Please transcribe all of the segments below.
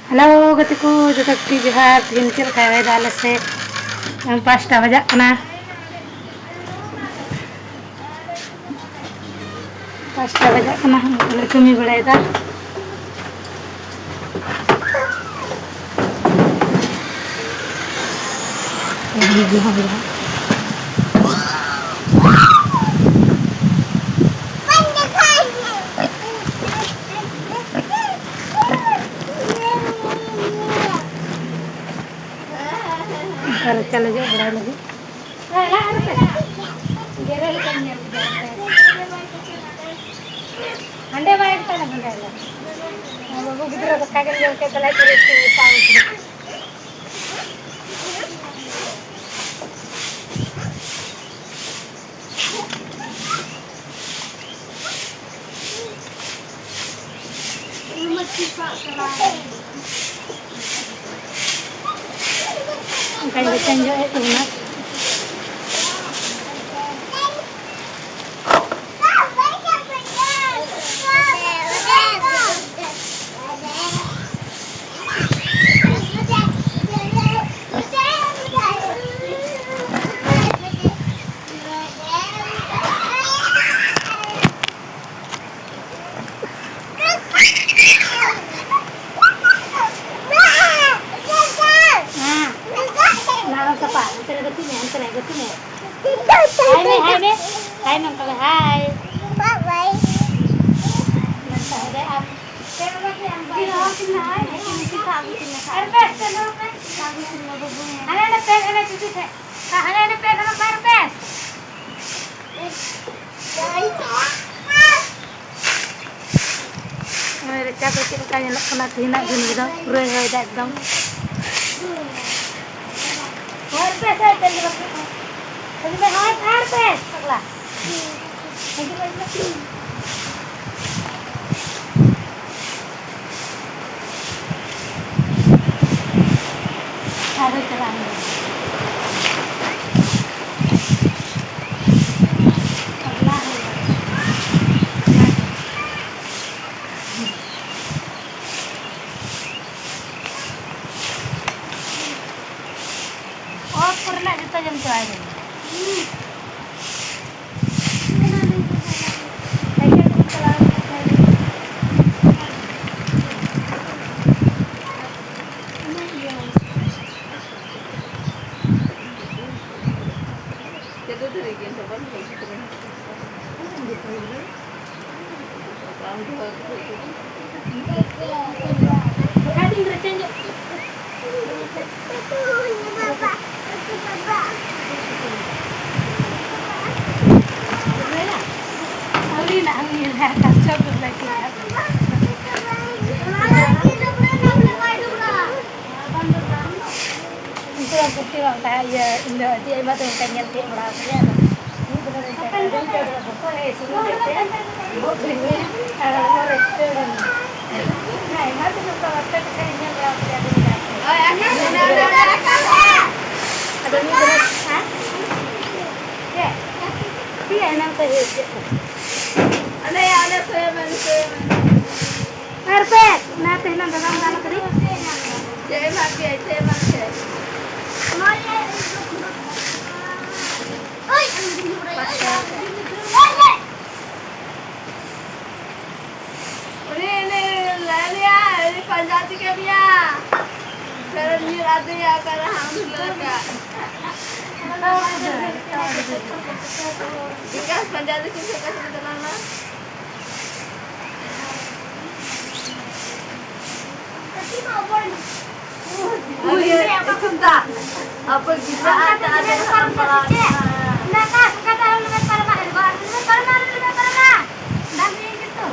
Halo gatiku juga di jihad hincil kayak dalam se yang pasta bajak kena kalau kami belajar kalau चले जाओ बड़ा लगे अंडे बाइट का ना बंदा वो गिद्रा का कागज लेके चला करे इसको साउथ मच्छी पकड़ा kayak change itu mas Hai Mang kalau hai. Bye. Pernah kita jam terakhir. Punjabi के भैया फिर ये रात में आकर हम लड़का विकास पंजाबी की से कैसे चलाना ये apa kunta apa kita ada para nah kata lu para mahal para dan gitu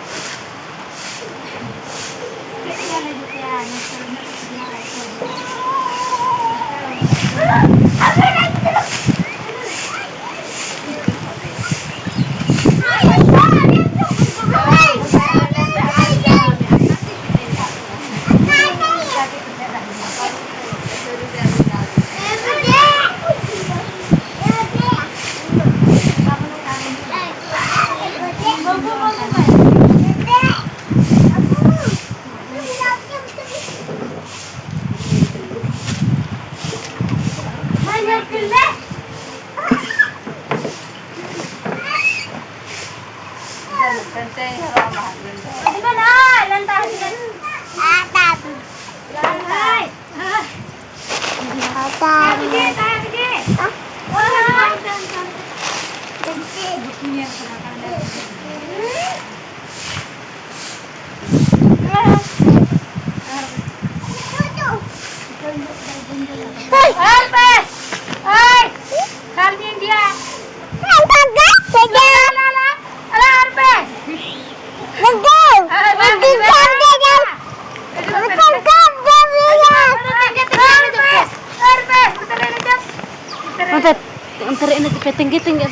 tinggi tinggi.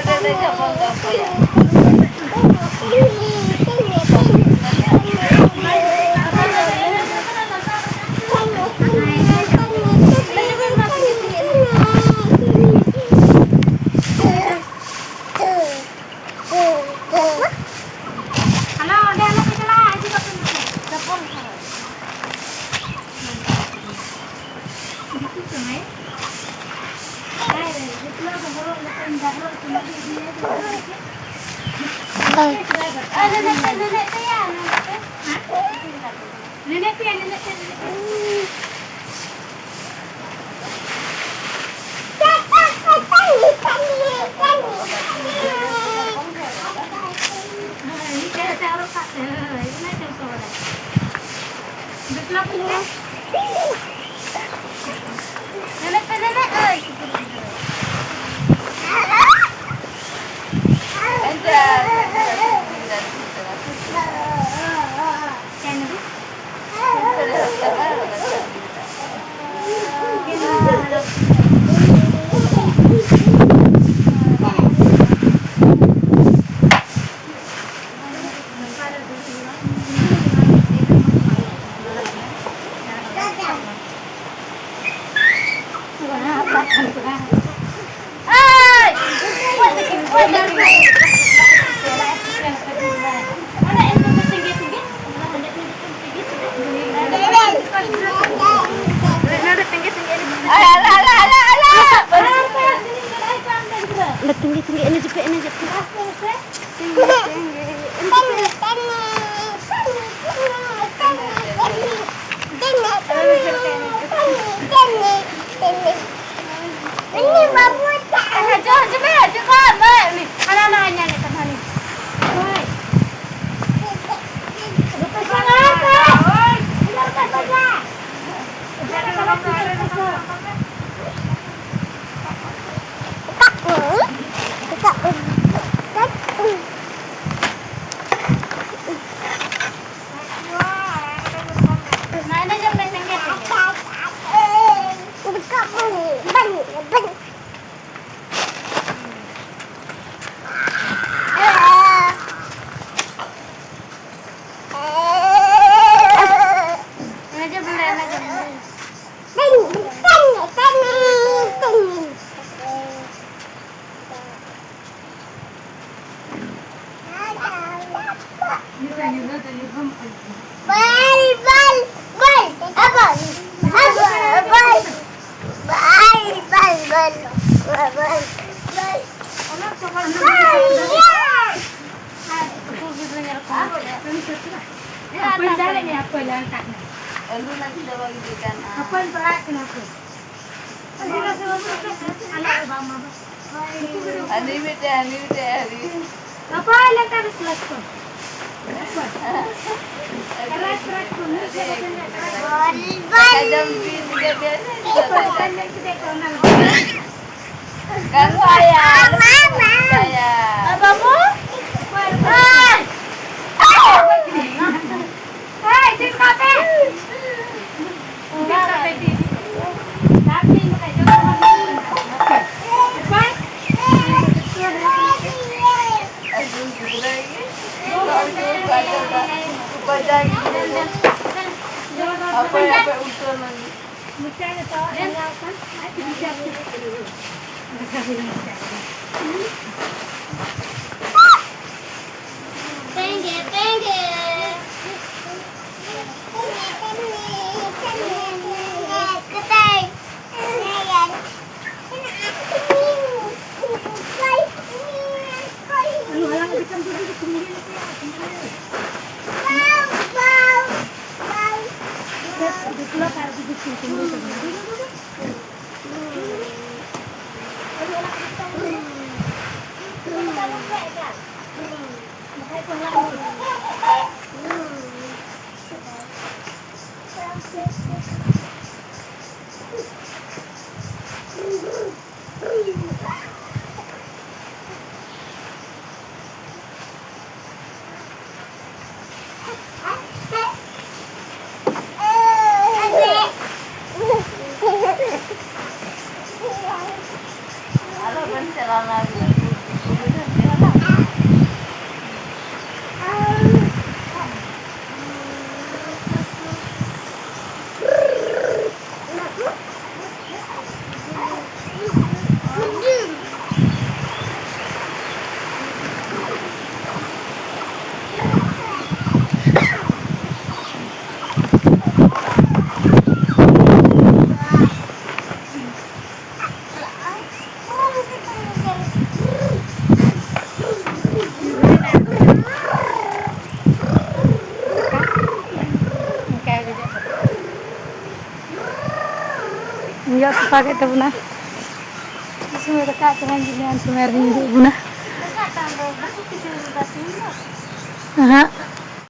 Ada cabang apa ya? Tinggi ini jepit ini jepit. Ini babu tak. Jom jepit juga, baik ni. Anak-anaknya ni teman ni. Baik. Betul sangat. Benar tak saja. Lu nanti dah bagi ikan. Apa yang berat kenapa? Ani bete. Apa yang tak kelas tu? Kadang pin dia biasa. Kan saya. Saya. Abamu? Hai. Hai, sini kape. Apa usul lagi? Enggak pakai itu Buna. Semua dekat dengan jilian semerin Buna. Aha.